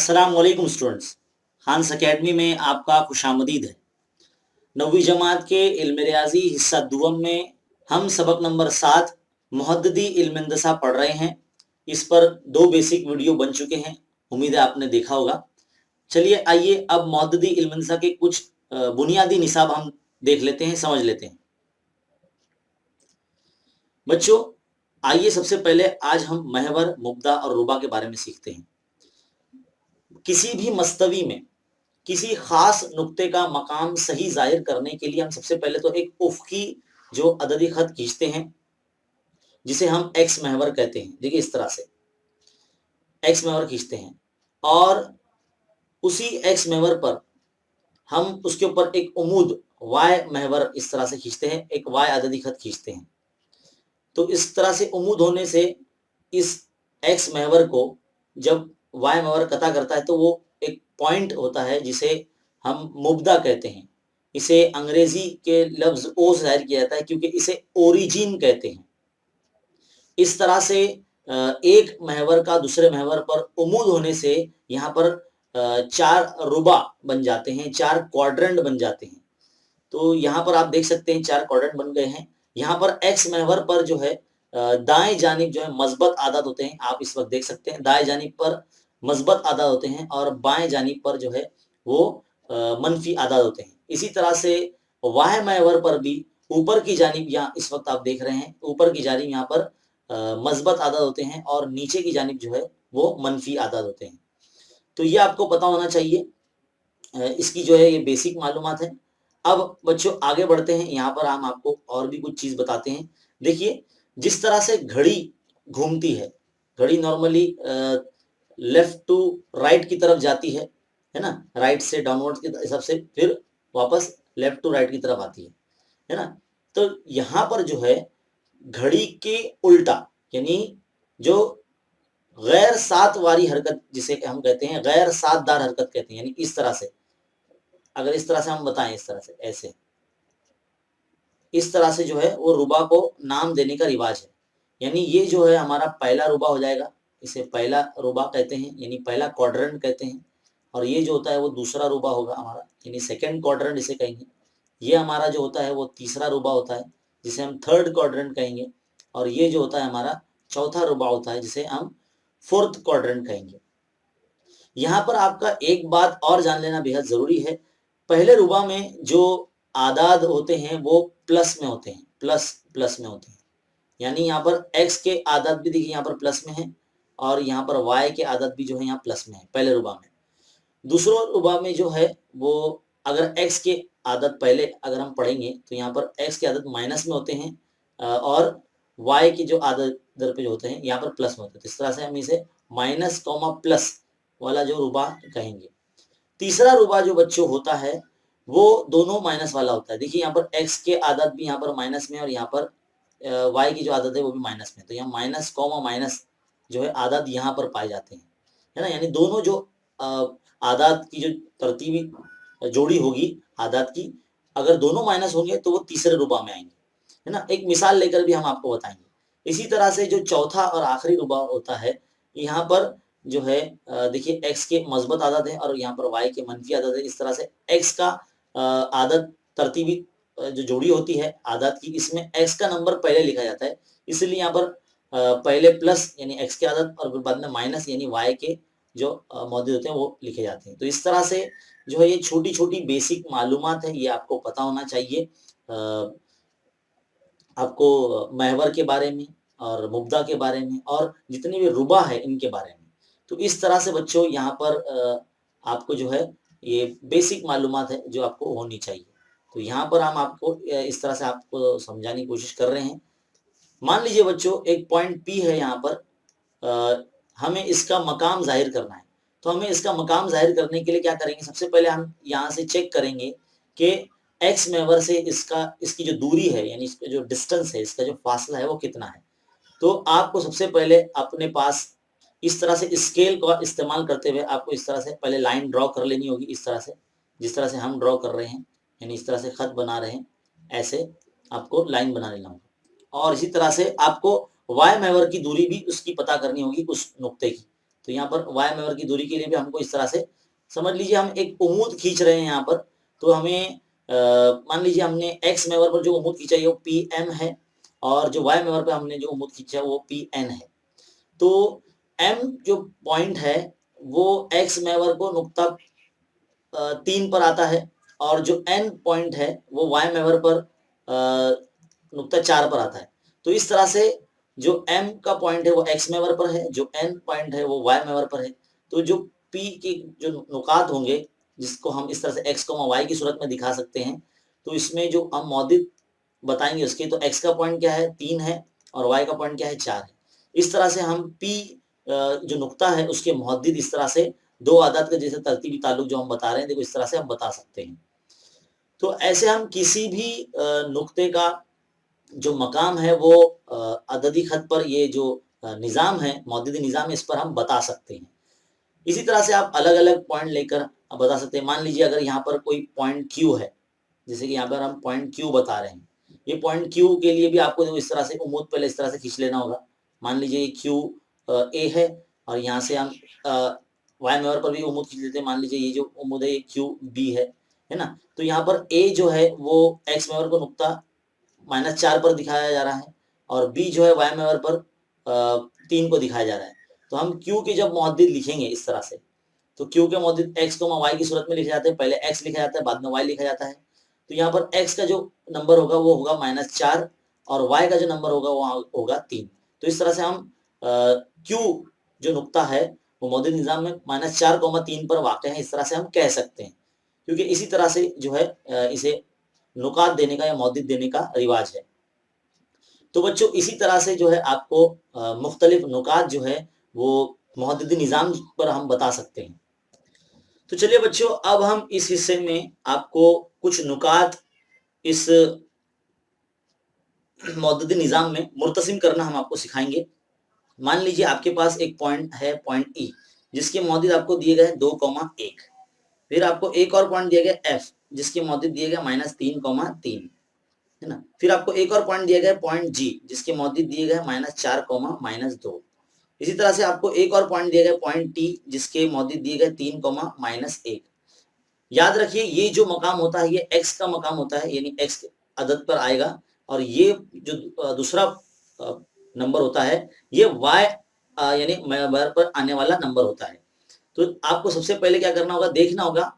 अस्सलाम वालेकुम स्टूडेंट्स। हांस एकेडमी में आपका खुशामदीद है। 9वीं जमात के इल्म रियाजी हिस्सा दुवम में हम सबक नंबर 7 मुहद्ददी इल्मिंदसा पढ़ रहे हैं। इस पर 2 बेसिक वीडियो बन चुके हैं, उम्मीद है आपने देखा होगा। चलिए आइए अब मुहद्ददी इल्मिंदसा के कुछ बुनियादी निसाब हम देख लेते हैं, समझ लेते हैं। बच्चों आइए सबसे पहले आज हम महवर, मुब्दा और रुबा के बारे में सीखते हैं। किसी भी मस्तवी में किसी खास नुक्ते का मकाम सही जाहिर करने के लिए हम सबसे पहले तो एक उफ़क़ी जो अददी खत खींचते हैं, जिसे हम एक्स महवर कहते हैं। देखिए इस तरह से एक्स महवर खींचते हैं और उसी एक्स महवर पर हम उसके ऊपर एक उमूद वाई महवर इस तरह से खींचते हैं, एक वाई अददी खत खींचते हैं। तो इस तरह से उमूद होने से इस एक्स महवर को जब वाई महवर कता करता है तो वो एक पॉइंट होता है जिसे हम मुब्दा कहते हैं। इसे अंग्रेजी के लफ्ज ओ से जाहिर किया जाता है क्योंकि इसे ओरिजिन कहते हैं। इस तरह से एक महवर का दूसरे महवर पर उमूद होने से यहाँ पर 4 रुबा बन जाते हैं, 4 क्वाड्रेंट बन जाते हैं। तो यहाँ पर आप देख सकते हैं 4 क्वाड्रेंट बन गए हैं। यहाँ पर एक्स महवर पर जो है दाएं जानिब जो है मस्बत आदाद होते हैं, आप इस वक्त देख सकते हैं दाएं जानिब पर मस्बत आदाद होते हैं और बाएं जानिब पर जो है वो मनफी आदाद होते हैं। इसी तरह से वाह महवर पर भी ऊपर की जानिब यहाँ इस वक्त आप देख रहे हैं ऊपर की जानिब यहाँ पर मस्बत आदाद होते हैं और नीचे की जानिब जो है वो मनफी आदाद होते हैं। तो ये आपको पता होना चाहिए। इसकी जो है ये बेसिक मालूमात है। अब बच्चों आगे बढ़ते हैं, यहाँ पर हम आपको और भी कुछ चीज बताते हैं। देखिए जिस तरह से घड़ी घूमती है, घड़ी नॉर्मली लेफ्ट टू राइट की तरफ जाती है ना, राइट से डाउनवर्ड के हिसाब से फिर वापस लेफ्ट टू राइट की तरफ आती है ना। तो यहाँ पर जो है घड़ी के उल्टा यानी जो गैर सात वाली हरकत जिसे हम कहते हैं, गैर सातदार हरकत कहते हैं, यानी इस तरह से अगर इस तरह से हम बताएं, इस तरह से ऐसे इस तरह से जो है वो रुबा को नाम देने का रिवाज है। यानी ये जो है हमारा पहला रुबा हो जाएगा, इसे पहला रुबा कहते हैं यानी पहला क्वाड्रेंट कहते हैं। और ये जो होता है वो दूसरा रुबा होगा हमारा, यानी सेकंड क्वाड्रेंट इसे कहेंगे। ये हमारा जो होता है वो तीसरा रुबा होता है जिसे हम थर्ड क्वाड्रेंट कहेंगे। और ये जो होता है हमारा चौथा रुबा होता है जिसे हम फोर्थ क्वाड्रेंट कहेंगे। यहाँ पर आपका एक बात और जान लेना बेहद जरूरी है। पहले रुबा में जो आदाद होते हैं वो प्लस में होते हैं, प्लस में होते हैं। यानी यहाँ पर x के आदाद भी देखिए यहाँ पर प्लस में है और यहाँ पर y के आदाद भी जो है यहाँ प्लस में है पहले रुबा में। दूसरे रुबा में जो है वो अगर x के आदत पहले अगर हम पढ़ेंगे तो यहाँ पर x के आदत माइनस में होते हैं और y की जो आदत दर पे जो होते हैं यहाँ पर प्लस में होते हैं। तो इस तरह से हम इसे माइनस कॉमा प्लस वाला जो रुबा कहेंगे। तीसरा रुबा जो बच्चों होता है वो दोनों माइनस वाला होता है। देखिए यहाँ पर x के आदत भी यहाँ पर माइनस में और यहाँ पर y की जो आदत है वो भी माइनस में। तो यहाँ माइनस कॉमा माइनस जो है आदत यहाँ पर पाए जाते हैं, है ना। यानी दोनों जो आदात की जो तरतीबी जोड़ी होगी आदात की, अगर दोनों माइनस होंगे तो वो तीसरे रुबा में आएंगे, है ना। एक मिसाल लेकर भी हम आपको बताएंगे। इसी तरह से जो चौथा और आखिरी रुबा होता है, यहाँ पर जो है देखिए x के मस्बत आदत है और यहाँ पर y के मनफी आदत है। इस तरह से x का आदत तरतीबी जो जोड़ी होती है आदत की, इसमें x का नंबर पहले लिखा जाता है, इसलिए यहाँ पर पहले प्लस यानी x के आदत और फिर बाद में माइनस यानी y के जो मौजूद होते हैं वो लिखे जाते हैं। तो इस तरह से जो है ये छोटी छोटी बेसिक मालूमात है, ये आपको पता होना चाहिए आपको महवर के बारे में और मुब्दा के बारे में और जितने भी रुबा है इनके बारे में। तो इस तरह से बच्चों यहाँ पर आपको जो है ये बेसिक मालूमात है जो आपको होनी चाहिए। तो यहाँ पर हम आपको इस तरह से आपको समझाने की कोशिश कर रहे हैं। मान लीजिए बच्चों एक पॉइंट P है, यहाँ पर हमें इसका मकाम जाहिर करना है। तो हमें इसका मकाम जाहिर करने के लिए क्या करेंगे, सबसे पहले हम यहाँ से चेक करेंगे कि एक्स महवर से इसकी जो दूरी है यानी इसका जो डिस्टेंस है, इसका जो फासला है वो कितना है। तो आपको सबसे पहले अपने पास इस तरह से स्केल का इस्तेमाल करते हुए आपको इस तरह से पहले लाइन ड्रॉ कर लेनी होगी, इस तरह से जिस तरह से हम ड्रॉ कर रहे हैं, यानी इस तरह से खत बना रहे हैं, ऐसे आपको लाइन बना लेना होगा। और इसी तरह से आपको वाई महवर की दूरी भी उसकी पता करनी होगी उस नुक्ते की। तो यहाँ पर y महवर की दूरी के लिए भी हमको इस तरह से समझ लीजिए हम एक उम्मूद खींच रहे हैं यहाँ पर, तो हमें मान लीजिए हमने x महवर पर जो उम्मूद खींचा है वो pm है, और जो y महवर पर हमने जो उम्मूद खींचा है वो pn है। तो m जो पॉइंट है वो x महवर को नुक्ता 3 पर आता है, और जो n पॉइंट है वो y महवर पर नुक्ता 4 पर आता है। तो इस तरह से जो m का पॉइंट है वो x महवर पर है, जो n पॉइंट है वो y महवर पर है। तो जो p के जो नुकात होंगे जिसको हम इस तरह से x, y की सूरत में दिखा सकते हैं, तो इसमें जो हम मौदिद बताएंगे उसके, तो x का पॉइंट क्या है 3 है और y का पॉइंट क्या है 4 है। इस तरह से हम p जो नुक्ता है उसके मुहद्दिद इस तरह से दो आदत के जैसे तरतीबी ताल्लुक जो हम बता रहे हैं, देखो इस तरह से हम बता सकते हैं। तो ऐसे हम किसी भी नुक्ते का जो मकाम है वो अददी खत पर ये जो निज़ाम है, मौजूदी निज़ाम है, इस पर हम बता सकते हैं। इसी तरह से आप अलग अलग पॉइंट लेकर बता सकते हैं। मान लीजिए अगर यहाँ पर कोई पॉइंट क्यू है, जैसे कि यहाँ पर हम पॉइंट क्यू बता रहे हैं, ये पॉइंट क्यू के लिए भी आपको देखो इस तरह से उम्मूद पहले इस तरह से खींच लेना होगा। मान लीजिए ये क्यू ए है, और यहाँ से हम वाई महवर पर भी उम्मूद खींच लेते हैं। मान लीजिए ये जो उम्मूद है ये क्यू बी है ना। तो यहाँ पर ए जो है वो एक्स महवर को नुक्ता -4 पर दिखाया जा रहा है, और बी जो है वाई महवर पर 3 को दिखाया जा रहा है। तो हम क्यू के जब मुहद्दिद लिखेंगे इस तरह से, तो क्यू के मुहद्दिद x, y की सूरत में लिखे जाते हैं। पहले x लिखा जाता है, बाद में y लिखा जाता है। तो यहाँ पर x का जो नंबर होगा वो होगा -4, और y का जो नंबर होगा वो होगा 3। तो इस तरह से हम q जो नुक्ता है वो मौजूद निज़ाम में -4, 3 पर वाक़ है, इस तरह से हम कह सकते हैं, क्योंकि इसी तरह से जो है इसे नुकात देने का या मौजूद देने का रिवाज है। तो बच्चों इसी तरह से जो है आपको मुख्तलिफ नुकात जो है वो मौजूदी निज़ाम पर हम बता सकते हैं। तो चलिए बच्चों, अब हम इस हिस्से में आपको कुछ नुकात इस मौजूदी निज़ाम में मुर्तसिम करना हम आपको सिखाएंगे। मान लीजिए आपके पास एक पॉइंट है, पॉइंट ई, जिसके मौजूद आपको दिए गए 2,1। फिर आपको एक और पॉइंट दिया गया एफ, जिसके मौजूद दिए गए -3,3 है ना। फिर आपको एक और पॉइंट दिया गया पॉइंट जी, जिसके मौजूद दिए गए -4, -2। इसी तरह से आपको एक और पॉइंट दिया गया पॉइंट टी, जिसके मौजूद दिए गए 3, -1। याद रखिए ये जो मकाम होता है ये x का मकाम होता है, यानी x अदद पर आएगा, और ये जो दूसरा नंबर होता है ये y यानी महवर पर आने वाला नंबर होता है। तो आपको सबसे पहले क्या करना होगा, देखना होगा।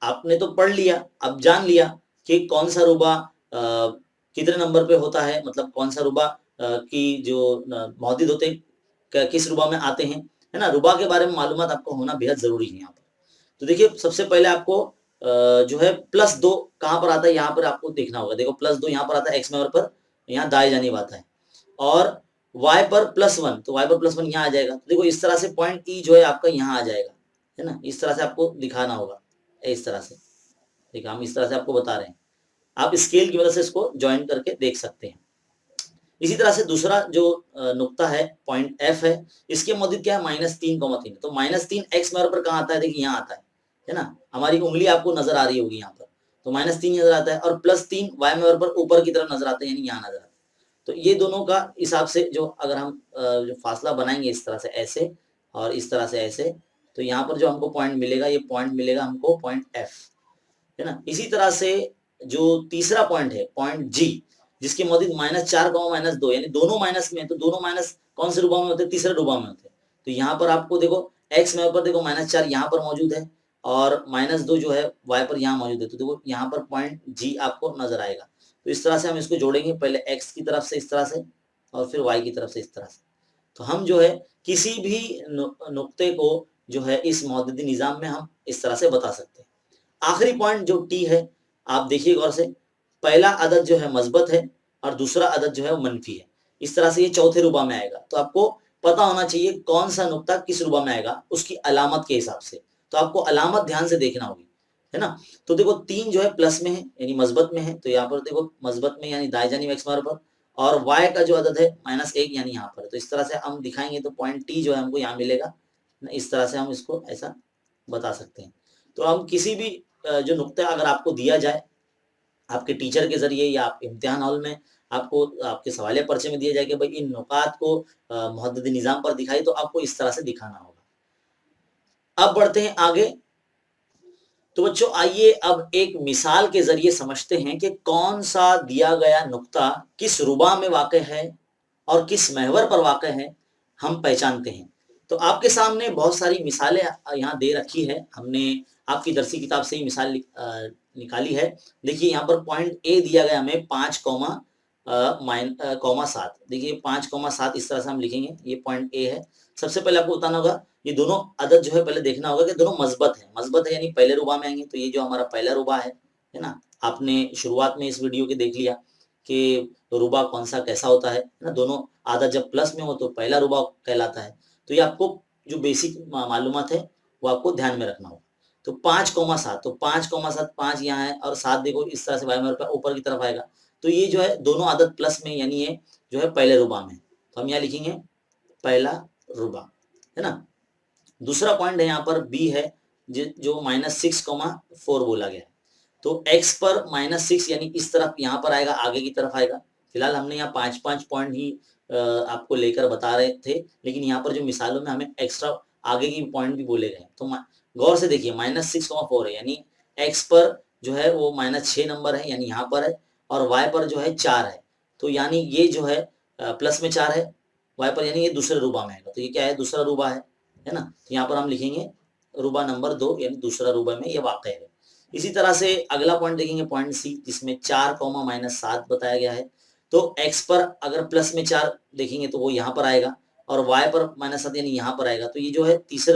आपने तो पढ़ लिया, अब जान लिया कि कौन सा रुबा कितने नंबर पे होता है, मतलब कौन सा रुबा की जो मौजूद होते हैं किस रुबा में आते हैं, है ना। रुबा के बारे में मालूमात आपको होना बेहद जरूरी है यहाँ पर। तो देखिए सबसे पहले आपको जो है +2 कहाँ पर आता है, यहाँ पर आपको देखना होगा। देखो +2 यहाँ पर आता है एक्स महवर पर, यहाँ दाएं जानिब आता है, और y पर +1, तो y पर +1 यहाँ आ जाएगा। तो देखो इस तरह से पॉइंट ई जो है आपका यहाँ आ जाएगा, है ना। इस तरह से आपको दिखाना होगा, इस तरह से। देखिए हम इस तरह से आपको बता रहे हैं, आप स्केल की मदद से इसको ज्वाइन करके देख सकते हैं। इसी तरह से दूसरा जो नुक्ता है पॉइंट एफ है, इसके मौजूद क्या है -3,3। तो -3 एक्स महवर पर कहाँ आता है, देखिए यहाँ आता है ना। हमारी उंगली आपको नजर आ रही होगी यहाँ पर, तो -3 नजर आता है, और +3 वाई महवर पर ऊपर की तरफ नजर आता है, यानी यहाँ नजर आता है। तो ये दोनों का हिसाब से जो अगर हम जो फासला बनाएंगे इस तरह से ऐसे, और इस तरह से ऐसे, तो यहाँ पर जो हमको पॉइंट मिलेगा, ये पॉइंट मिलेगा हमको पॉइंट एफ, है ना। इसी तरह से जो तीसरा पॉइंट है पॉइंट जी, जिसके मौजूद -4, -2, यानी दोनों माइनस में, तो दोनों माइनस कौन से रुबा में होते हैं, तीसरे रुबा में होते हैं। तो यहाँ पर आपको देखो एक्स में पर देखो -4 यहाँ पर मौजूद है, और -2 जो है वाई पर यहाँ मौजूद है। तो देखो यहाँ पर पॉइंट जी आपको नजर आएगा। तो इस तरह से हम इसको जोड़ेंगे, पहले एक्स की तरफ से इस तरह से, और फिर वाई की तरफ से इस तरह से। तो हम जो है किसी भी नुक्ते को जो है इस मौजूदी निज़ाम में हम इस तरह से बता सकते हैं। आखिरी पॉइंट जो टी है, आप देखिए गौर से, पहला अदद जो है मस्बत है, और दूसरा अदद जो है वो मनफी है। इस तरह से ये चौथे रुबा में आएगा। तो आपको पता होना चाहिए कौन सा नुक्ता किस रुबा में आएगा, उसकी अलामत के हिसाब से। तो आपको अलामत ध्यान से देखना होगी, है ना। तो देखो 3 जो है प्लस में है, यानी मस्बत में है, तो यहाँ पर देखो मस्बत में यानी दाएं जानिब एक्स महवर पर, और y का जो अदद है -1 यानी यहाँ पर। तो इस तरह से हम दिखाएंगे, तो पॉइंट टी जो है हमको यहाँ मिलेगा। इस तरह से हम इसको ऐसा बता सकते हैं। तो हम किसी भी जो नुक्ता अगर आपको दिया जाए आपके टीचर के जरिए, या आप इम्तिहान हॉल में आपको आपके सवालिया पर्चे में दिया जाए कि भाई इन नुकात को मुहद्दिद निज़ाम पर दिखाई, तो आपको इस तरह से दिखाना होगा। अब बढ़ते हैं आगे। तो बच्चों आइए अब एक मिसाल के जरिए समझते हैं कि कौन सा दिया गया नुक्ता किस रुबा में वाक़ है और किस महवर पर वाक़ है, हम पहचानते हैं। तो आपके सामने बहुत सारी मिसालें यहाँ दे रखी है, हमने आपकी दरसी किताब से ही मिसाल निकाली है। देखिए यहाँ पर पॉइंट ए दिया गया हमें 5,7। देखिए 5,7 इस तरह से हम लिखेंगे, ये पॉइंट ए है। सबसे पहले आपको बताना होगा ये दोनों अदद जो है पहले देखना होगा कि दोनों मस्बत है यानी पहले रुबा में आएंगे। तो ये जो हमारा पहला रुबा है ना, आपने शुरुआत में इस वीडियो के देख लिया कि रुबा कौन सा कैसा होता है ना। दोनों आदत जब प्लस में हो तो पहला रुबा कहलाता है। तो ये आपको जो बेसिक मालूमात है वो आपको ध्यान में रखना होगा। तो 5,7, तो 5,7 5 यहाँ है और 7 देखो इस तरह से वाई में ऊपर की तरफ आएगा। तो ये जो है दोनों आदत प्लस में यानी ये जो है पहले रुबा में। तो हम यहाँ लिखेंगे पहला रुबा, है ना। दूसरा पॉइंट है यहाँ पर बी है जो -6,4 बोला गया है। तो x पर -6 यानी इस तरफ यहाँ पर आएगा, आगे की तरफ आएगा। फिलहाल हमने यहाँ 5-5 पॉइंट ही आपको लेकर बता रहे थे, लेकिन यहाँ पर जो मिसालों में हमें एक्स्ट्रा आगे की पॉइंट भी बोले गए। तो गौर से देखिए -6,4 है यानी x पर जो है वो -6 नंबर है यानी यहाँ पर है, और y पर जो है 4 है। तो यानी ये जो है प्लस में 4 है y पर, यानी ये दूसरे रुबा में आएगा। तो ये क्या है, दूसरा रुबा है ना। तो यहाँ पर हम लिखेंगे रुबा नंबर 2 यानी दूसरा रुबा में ये वाक़ है। इसी तरह से अगला पॉइंट देखेंगे पॉइंट सी, जिसमें 4,-7 बताया गया है। तो x पर अगर प्लस में 4 देखेंगे तो वो यहाँ पर आएगा, और y पर -7 यानी यहाँ पर आएगा। तो ये जो है चौथे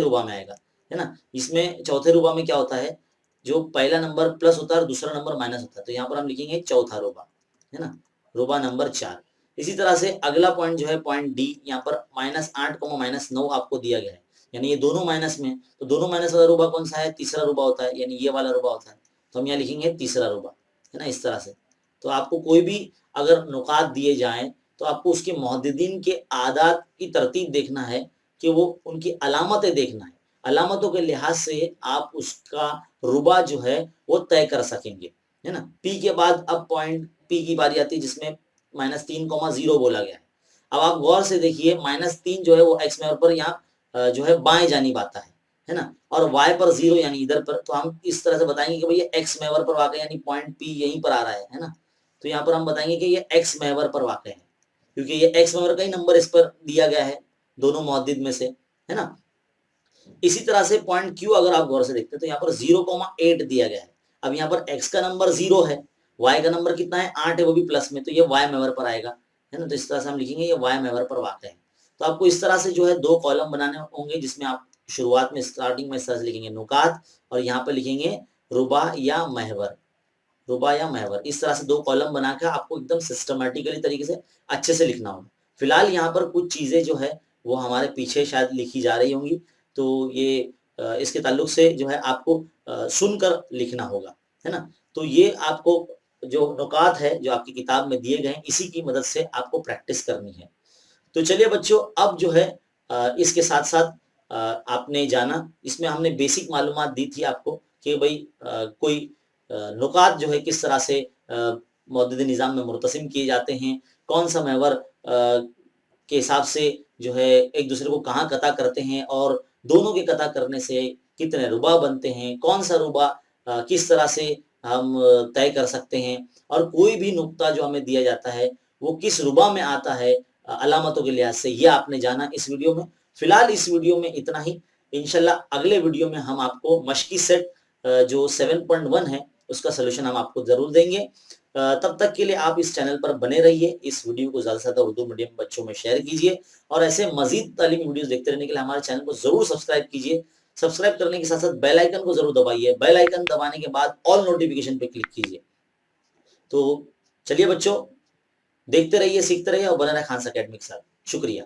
रुबा में आएगा, है ना। इसमें चौथे रुबा में क्या होता है, जो पहला नंबर प्लस होता है और दूसरा नंबर माइनस होता है। तो यहाँ पर हम लिखेंगे चौथा रुबा, है ना, रुबा नंबर 4। इसी तरह से अगला पॉइंट जो है पॉइंट डी, यहाँ पर -8, -9 आपको दिया गया है, यानी ये दोनों माइनस में। तो दोनों माइनस वाला रुबा कौन सा है, तीसरा रुबा होता है, यानी ये वाला रुबा होता है। तो हम यहाँ लिखेंगे तीसरा रुबा, है ना, इस तरह से। तो आपको कोई भी अगर नुकात दिए जाएं तो आपको उसके मुहद्दिदीन के आदात की तरतीब देखना है कि वो उनकी अलामतें देखना है। अलामतों के लिहाज से आप उसका रुबा जो है वो तय कर सकेंगे, है ना। पी के बाद अब पॉइंट पी की बारी आती है, जिसमें -3,0 बोला गया है। अब आप गौर से देखिए -3 जो है वो एक्स महवर पर यहाँ जो है बाएं जानिब आता है ना, और y पर 0 यानी इधर पर। तो हम इस तरह से बताएंगे कि भाई ये x महवर पर वाक़ है, यानी पॉइंट P यहीं पर आ रहा है ना। तो यहाँ पर हम बताएंगे कि ये x महवर पर वाक़ है, क्योंकि ये x महवर का ही नंबर इस पर दिया गया है दोनों मुहद्दिद में से, है ना। इसी तरह से पॉइंट Q अगर आप गौर से देखते हैं तो यहाँ पर 0,8 दिया गया है। अब यहाँ पर x का नंबर 0 है, y का नंबर कितना है 8 है, वो भी प्लस में। तो ये y महवर पर आएगा, है ना। तो इस तरह से हम लिखेंगे ये y महवर पर वाक़ है। तो आपको इस तरह से जो है 2 कॉलम बनाने होंगे, जिसमें आप शुरुआत में स्टार्टिंग में इस तरह से लिखेंगे नुकात, और यहाँ पर लिखेंगे रुबा या महवर, रुबा या महवर। इस तरह से 2 कॉलम बनाकर आपको एकदम सिस्टमैटिकली तरीके से अच्छे से लिखना होगा। फिलहाल यहाँ पर कुछ चीजें जो है वो हमारे पीछे शायद लिखी जा रही होंगी, तो ये इसके ताल्लुक से जो है आपको सुनकर लिखना होगा, है ना। तो ये आपको जो नुकात है जो आपकी किताब में दिए गए हैं, इसी की मदद से आपको प्रैक्टिस करनी है। तो चलिए बच्चों, अब जो है इसके साथ साथ आपने जाना, इसमें हमने बेसिक मालूमात दी थी आपको कि भाई कोई नुकात जो है किस तरह से मौजूदा निज़ाम में मुर्तसिम किए जाते हैं, कौन सा महवर के हिसाब से जो है एक दूसरे को कहाँ कता करते हैं, और दोनों के कता करने से कितने रुबा बनते हैं, कौन सा रुबा किस तरह से हम तय कर सकते हैं, और कोई भी नुक्ता जो हमें दिया जाता है वो किस रुबा में आता है अलामतों के लिहाज से, ये आपने जाना इस वीडियो में। फिलहाल इस वीडियो में इतना ही। इंशाल्लाह अगले वीडियो में हम आपको मशकी सेट जो 7.1 है उसका सलूशन हम आपको जरूर देंगे। तब तक के लिए आप इस चैनल पर बने रहिए, इस वीडियो को ज़्यादा से ज़्यादा उर्दू मीडियम बच्चों में शेयर कीजिए, और ऐसे मजीद तालीमी वीडियोस देखते रहने के लिए हमारे चैनल को जरूर सब्सक्राइब कीजिए। सब्सक्राइब करने के साथ साथ बेल आइकन को जरूर दबाइए, बेल आइकन दबाने के बाद ऑल नोटिफिकेशन पे क्लिक कीजिए। तो चलिए बच्चों, देखते रहिए, सीखते रहिए और बने रहें खान सा अकेडमी के साथ। शुक्रिया।